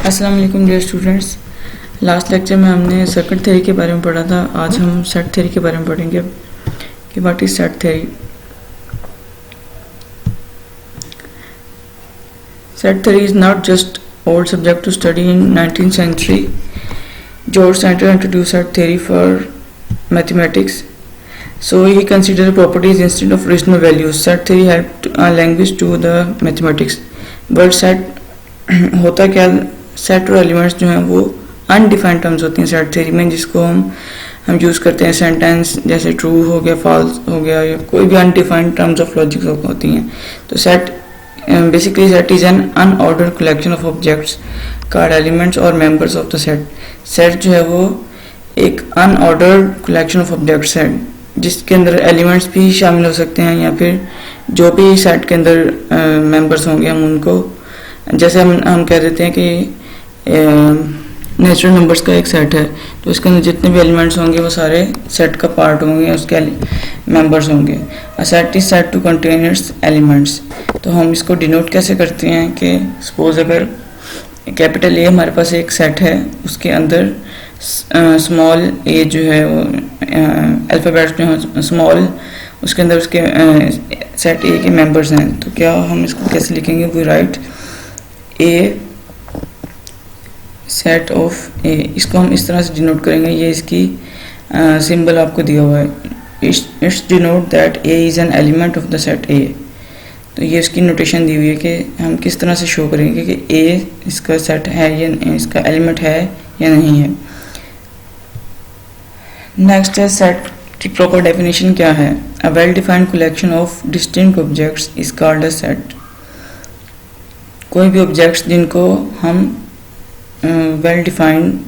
अस्सलाम वालेकुम dear students. Last lecture में हमने सर्किट थ्योरी के बारे में पढ़ा था। आज हम सेट थ्योरी के बारे में पढ़ेंगे कि what is set theory. Set theory is not just old subject to study in 19th century. George Sanders introduced set theory for mathematics. So he considered properties instead of original values. Set theory helped a language to the mathematics. But set होता क्या, set और elements जो हैं वो undefined terms होती हैं set theory में, जिसको हम यूज़ करते हैं सेंटेंस, जैसे ट्रू हो गया, फॉल्स हो गया, या कोई भी अनडिफाइंड टर्म्स ऑफ लॉजिक होती हैं। तो set basically set is an unordered collection of objects called elements और members of the set. Set जो है वो एक अनऑर्डर्ड कलेक्शन ऑफ ऑब्जेक्ट्स है जिसके अंदर एलिमेंट्स भी शामिल हो सकते हैं, या फिर जो भी सेट के अंदर मेंबर्स होंगे हम उनको, जैसे हम कह देते हैं कि नेचुरल नंबर्स का एक सेट है, तो इसके अंदर जितने भी एलिमेंट्स होंगे वो सारे सेट का पार्ट होंगे, उसके मेंबर्स होंगे। A set is set to contain its elements. तो हम इसको डिनोट कैसे करते हैं कि सपोज अगर कैपिटल ए हमारे पास एक सेट है, उसके अंदर स्मॉल ए जो है वो अल्फ़ाबेट्स जो है स्मॉल, उसके अंदर उसके सेट ए के मेंबर्स हैं, तो क्या हम इसको कैसे लिखेंगे? We write a set of A. इसको हम इस तरह से डिनोट करेंगे, ये इसकी सिंबल आपको दिया हुआ है। It's denote that A is an element of the set ए। तो ये इसकी नोटेशन दी हुई है कि हम किस तरह से शो करेंगे कि ए इसका सेट है या इसका एलिमेंट है या नहीं है। नेक्स्ट है सेट की प्रॉपर डेफिनेशन क्या है? A well defined collection of distinct objects is called a set. कोई भी ऑब्जेक्ट्स जिनको हम वेल डिफाइंड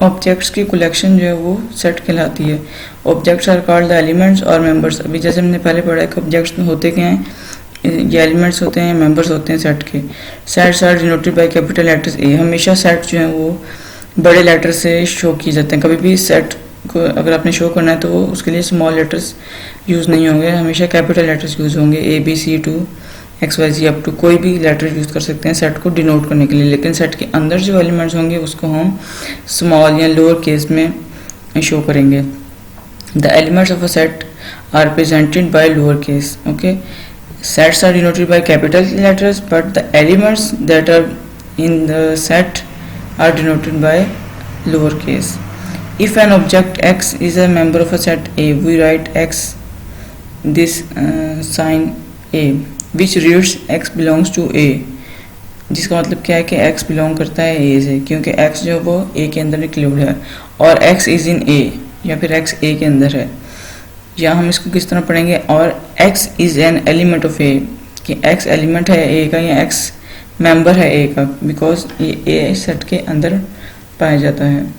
ऑब्जेक्ट्स की कलेक्शन जो है वो सेट कहलाती है। Objects are called the elements और मेंबर्स। अभी जैसे हमने पहले पढ़ा है कि ऑब्जेक्ट्स होते क्या हैं, ये एलिमेंट्स होते हैं, मेंबर्स होते हैं सेट के। Sets are denoted by capital letters A. हमेशा सेट जो है वो बड़े लेटर से शो किए जाते हैं। कभी भी सेट को अगर आपने शो करना है तो उसके लिए स्मॉल लेटर्स यूज़ नहीं होंगे, हमेशा कैपिटल लेटर्स यूज़ होंगे। A B C to X Y Z up to कोई भी लेटर यूज़ कर सकते हैं सेट को डिनोट करने के लिए, लेकिन सेट के अंदर जो एलिमेंट्स होंगे उसको हम स्मॉल या लोअर केस में शो करेंगे। The elements of a set are presented by lower case. Okay, sets are denoted by capital letters but the elements that are in the set are denoted by lower case. If an object x is a member of a set A, we write x this sign A, which reads x belongs to A, जिसका मतलब क्या है कि x belong करता है A से, क्योंकि x जो वो A के अंदर इंक्लूड है और x इज इन A, या फिर x A के अंदर है। या हम इसको किस तरह पढ़ेंगे? और x is an element of A, कि x एलिमेंट है A का या x मेंबर है A का, बिकॉज ये A सेट के अंदर पाया जाता है।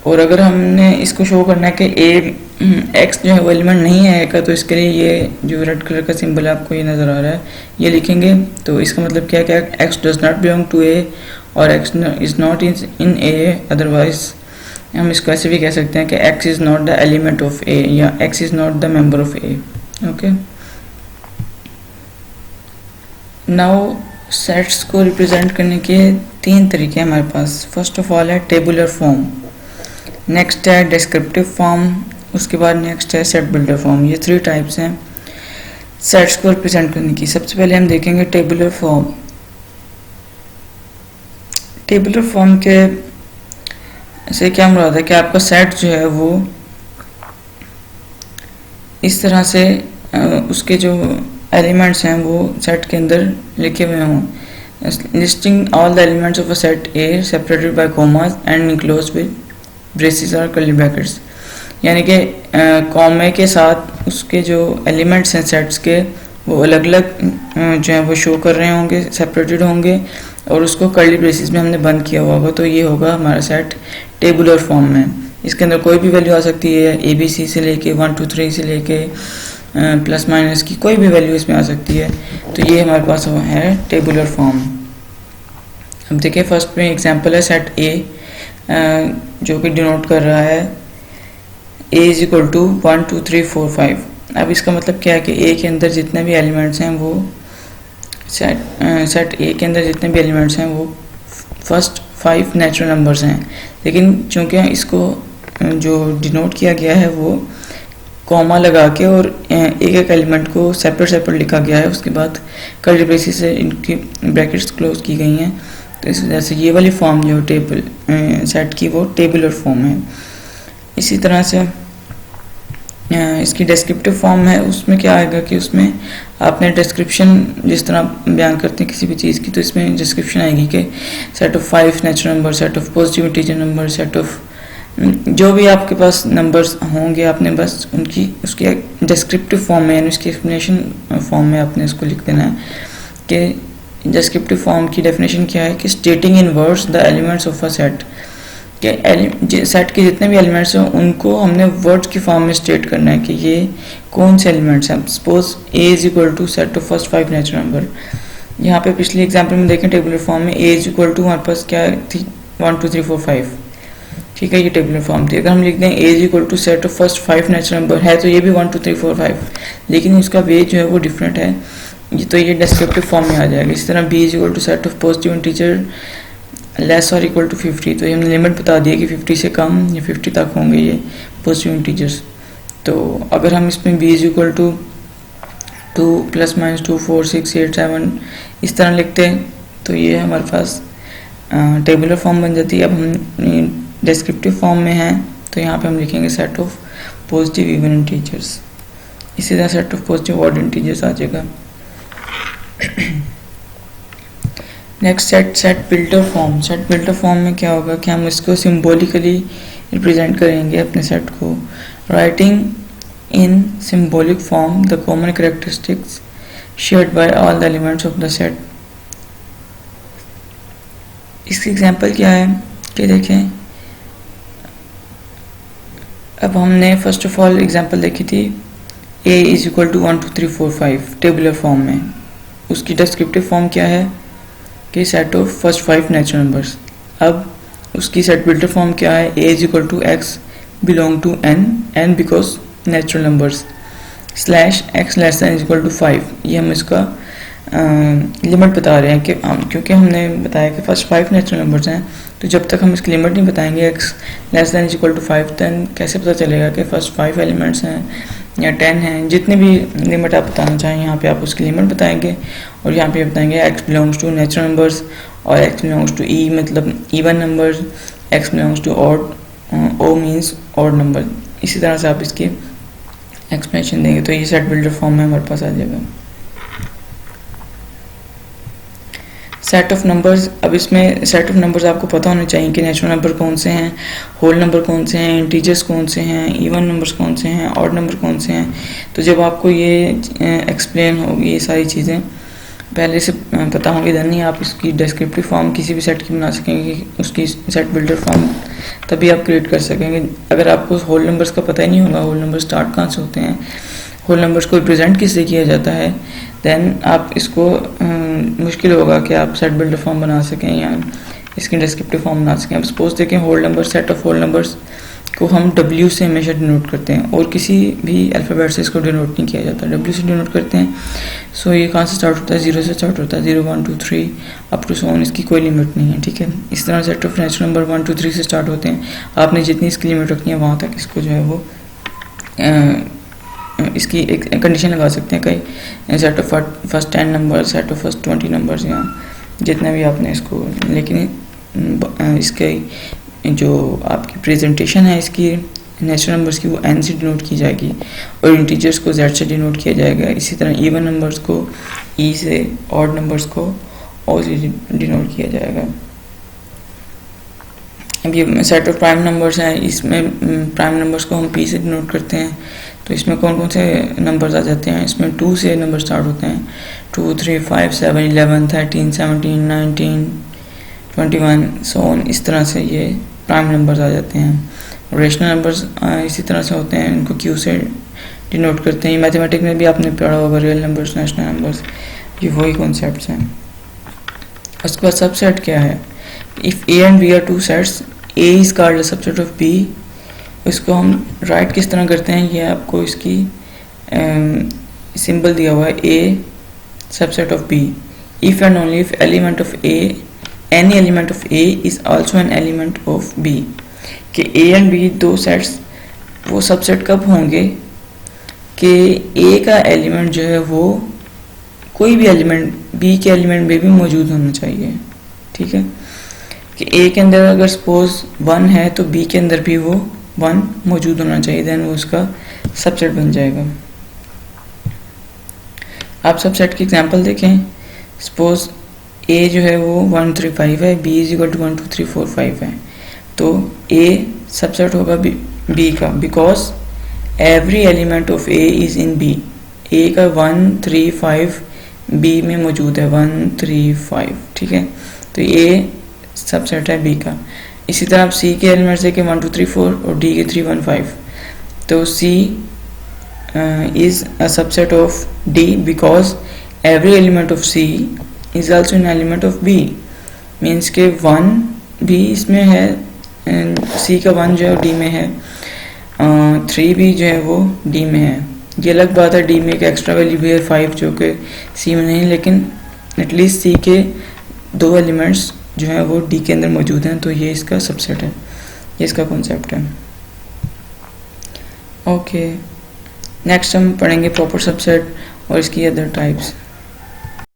और अगर हमने इसको शो करना है कि ए एक्स जो है वो एलिमेंट नहीं है ए का, तो इसके लिए ये जो रेड कलर का सिंबल है आपको ये नज़र आ रहा है, ये लिखेंगे। तो इसका मतलब क्या है? X does not belong to A और x is not in A. Otherwise हम इसको ऐसे भी कह सकते हैं कि x is not the element of A, या x is not the member of A. Okay, now sets को रिप्रेजेंट करने के तीन तरीके हैं हमारे पास। फर्स्ट ऑफ ऑल है टेबुलर फॉर्म, नेक्स्ट है डिस्क्रिप्टिव फॉर्म, उसके बाद नेक्स्ट है सेट बिल्डर फॉर्म। ये थ्री टाइप्स हैं सेट्स को रिप्रेजेंट करने की। सबसे पहले हम देखेंगे टेबुलर फॉर्म। टेबुलर फॉर्म के से क्या मुराद है कि आपका सेट जो है वो इस तरह से उसके जो एलिमेंट्स हैं वो सेट के अंदर लिखे हुए हों। Listing all the elements of a set A separated by commas and enclosed with braces और कर्ली ब्रैकेट्स, यानी कि कॉमे के साथ उसके जो एलिमेंट्स हैं सेट्स के वो अलग अलग जो है वो शो कर रहे होंगे, सेपरेटेड होंगे, और उसको कर्ली ब्रेसेस में हमने बंद किया हुआ होगा। तो ये होगा हमारा सेट टेबुलर फॉर्म में। इसके अंदर कोई भी वैल्यू आ सकती है, ए बी सी से लेके 1 2 3 से लेके प्लस माइनस की कोई भी वैल्यू इसमें आ सकती है। तो ये हमारे पास वो है टेबुलर फॉर्म। अब देखिए फर्स्ट में एग्जांपल है सेट ए, जो कि डिनोट कर रहा है a इज इक्वल टू 1 2 3 4 5। अब इसका मतलब क्या है कि ए के अंदर जितने भी एलिमेंट्स हैं वो सेट ए के अंदर जितने भी एलिमेंट्स हैं वो फर्स्ट 5 नेचुरल नंबर्स हैं, लेकिन चूँकि इसको जो डिनोट किया गया है वो कॉमा लगा के और एक एक एलिमेंट को सेपरेट लिखा गया है, उसके बाद कर्ली ब्रेसेस से इनकी ब्रैकेट्स क्लोज की गई हैं, तो इस वजह से ये वाली फॉर्म जो टेबल सेट की वो टेबुलर फॉर्म है। इसी तरह से इसकी डिस्क्रिप्टिव फॉर्म है, उसमें क्या आएगा कि उसमें आपने डिस्क्रिप्शन जिस तरह बयान करते हैं किसी भी चीज़ की, तो इसमें डिस्क्रिप्शन आएगी कि set of 5 natural number, set of positive integer number, set of जो भी आपके पास नंबर्स होंगे आपने बस उनकी उसके डिस्क्रिप्टिव फॉर्म में यानी उसकी एक्सप्लेनेशन फॉर्म में आपने उसको लिख देना है कि डिस्क्रिप्टिव फॉर्म की डेफिनेशन क्या है कि स्टेटिंग इन words the elements of a set, कि सेट के जितने भी एलिमेंट्स हैं उनको हमने वर्ड्स की फॉर्म में स्टेट करना है कि ये कौन से एलिमेंट्स हैं। Suppose A is equal to set of first 5 natural number, यहाँ पे पिछले एग्जाम्पल में देखें टेबुलर फॉर्म में ए इज इक्वल टू हमारे पास क्या थी 1 2 3 4 5, ठीक है, ये टेबुलर फॉर्म थी। अगर हम लिख दें A is equal to set of first 5 natural number है तो ये भी 1 2 3 4 5, लेकिन इसका वे जो है वो डिफरेंट है, तो ये डिस्क्रिप्टिव फॉर्म में आ जाएगा। इसी तरह B is equal to set of positive integer less और इक्वल टू 50, तो ये हमने लिमिट बता दी है कि 50 से कम या 50 तक होंगे ये पॉजिटिव इंटीजर्स। तो अगर हम इसमें बी इज इक्वल टू 2 ± 2 4 6 8 7 इस तरह लिखते हैं तो ये हमारे पास टेबुलर फॉर्म बन जाती है। अब हम डिस्क्रिप्टिव फॉर्म में हैं तो यहाँ पे हम लिखेंगे set of positive even integers, इसी तरह set of positive odd integers आ जाएगा। Next set builder form. Set builder form में क्या होगा कि हम इसको सिम्बॉलिकली रिप्रेजेंट करेंगे अपने सेट को, writing in symbolic form the common characteristics shared by all the elements of the set. इसकी एग्जांपल क्या है कि देखें, अब हमने फर्स्ट ऑफ ऑल एग्जांपल देखी थी a is equal to 1 2 3 4 5 tabular form में, उसकी डिस्क्रिप्टिव फॉर्म क्या है कि set of first 5 natural numbers. अब उसकी सेट बिल्डर फॉर्म क्या है, a is equal to X belong to n because natural numbers slash x less than is equal to 5। ये हम इसका लिमिट बता रहे हैं कि क्योंकि हमने बताया कि फर्स्ट 5 नेचुरल नंबर्स हैं, तो जब तक हम इसकी लिमिट नहीं बताएंगे x less than is equal to 5 than कैसे पता चलेगा कि फर्स्ट 5 एलिमेंट्स हैं या 10 हैं। जितनी भी लिमिट आप बताना चाहें यहाँ पे आप उसकी लिमिट बताएंगे और यहाँ पे बताएंगे x belongs to natural numbers और x बिलोंग्स टू e मतलब even numbers, x belongs to odd, o means odd number. इसी तरह से आप इसकी एक्सप्लेनेशन देंगे तो ये सेट बिल्डर फॉर्म में हमारे पास आ जाएगा। सेट ऑफ नंबर्स, अब इसमें सेट ऑफ नंबर्स आपको पता होना चाहिए कि नेचुरल नंबर कौन से हैं, होल नंबर कौन से हैं, इंटीजर्स कौन से हैं, इवन नंबर्स कौन से हैं, ऑड नंबर कौन से हैं। तो जब आपको ये एक्सप्लेन होगी ये सारी चीज़ें पहले से पता होंगी देन ही आप इसकी डिस्क्रिप्टिव फॉर्म किसी भी सेट की बना सकेंगे, उसकी सेट बिल्डर फॉर्म तभी आप क्रिएट कर सकेंगे। अगर आपको होल नंबर्स का पता ही नहीं होगा, होल नंबर स्टार्ट कहाँ से होते हैं, होल नंबर्स को रिप्रेजेंट किससे किया जाता है, देन आप इसको मुश्किल होगा कि आप सेट बिल्डर फॉर्म बना सकें या इसकी डिस्क्रिप्टिव फॉर्म बना सकें। अब सपोज देखें whole number, set of whole numbers को हम W से हमेशा डिनोट करते हैं और किसी भी अल्फ़ाबेट से इसको डिनोट नहीं किया जाता, W से डिनोट करते हैं। सो ये कहाँ से स्टार्ट होता है, 0 से स्टार्ट होता है, 0 1 2 3 अप टू सो ऑन, इसकी कोई लिमिट नहीं है, ठीक है। इस तरह सेट ऑफ नेचुरल नंबर 1 2 3 से स्टार्ट होते हैं, आपने जितनी इसकी लिमिट रखनी है वहाँ तक इसको जो है वो इसकी एक कंडीशन लगा सकते हैं कई set of first 10 number, set of first 20 numbers या जितना भी आपने इसको, लेकिन इसके जो आपकी प्रेजेंटेशन है इसकी नेचुरल नंबर्स की वो n से डिनोट की जाएगी और इंटीजर्स को z से डिनोट किया जाएगा। इसी तरह इवन नंबर्स को e से, ऑड नंबर्स को o से डिनोट किया जाएगा। अब ये सेट ऑफ प्राइम नंबर्स हैं, इसमें प्राइम नंबर्स को हम p से डिनोट करते हैं। तो इसमें कौन कौन से नंबर्स आ जाते हैं, इसमें 2 से नंबर स्टार्ट होते हैं, 2 3 5 7 11 13 17 19 21 सो ऑन। इस तरह से ये प्राइम नंबर्स आ जाते हैं। रेशनल नंबर्स इसी तरह से होते हैं, इनको क्यू से डिनोट करते हैं। मैथमेटिक्स में भी आपने पढ़ा होगा रियल नंबर्स, नेशनल नंबर्स, ये वही कॉन्सेप्ट्स हैं। उसके बाद सबसेट क्या है, if A and B are two sets, A is called the subset of B. इसको हम राइट किस तरह करते हैं ये आपको इसकी सिंबल दिया हुआ है A subset of B, if and only if element of A, any element of A is also an element of B, कि ए एंड बी दो सेट्स वो सबसेट कब होंगे कि ए का एलिमेंट जो है वो कोई भी एलिमेंट बी के एलिमेंट में भी मौजूद होना चाहिए, ठीक है, कि ए के अंदर अगर सपोज 1 है तो बी के अंदर भी वो 1 मौजूद होना चाहिए, देन वो उसका सबसेट बन जाएगा। आप सबसेट की एग्जांपल देखें, सपोज ए जो है वो 1 3 5 है, बी इज इक्वल टू 1 2 3 4 5 है, तो ए सबसेट होगा बी का, because every element of A is in B, A का 1 3 5 बी में मौजूद है 1 3 5, ठीक है, तो ए सबसेट है बी का। इसी तरह आप सी के एलिमेंट्स देखें 1 2 3 4 और डी के 3 1 5, तो सी is a subset of D because every element of C is also an element of B, means के 1 भी इसमें है, C का 1 जो है D में है, 3 भी जो है वो D में है। ये अलग बात है D में एक एक्स्ट्रा वैल्यू भी है 5 जो कि C में नहीं, लेकिन एटलीस्ट C के 2 एलिमेंट्स जो है वो D के अंदर मौजूद हैं, तो ये इसका सबसेट है, ये इसका कॉन्सेप्ट है। ओके, नेक्स्ट हम पढ़ेंगे प्रॉपर सबसेट और इसकी अदर टाइप्स।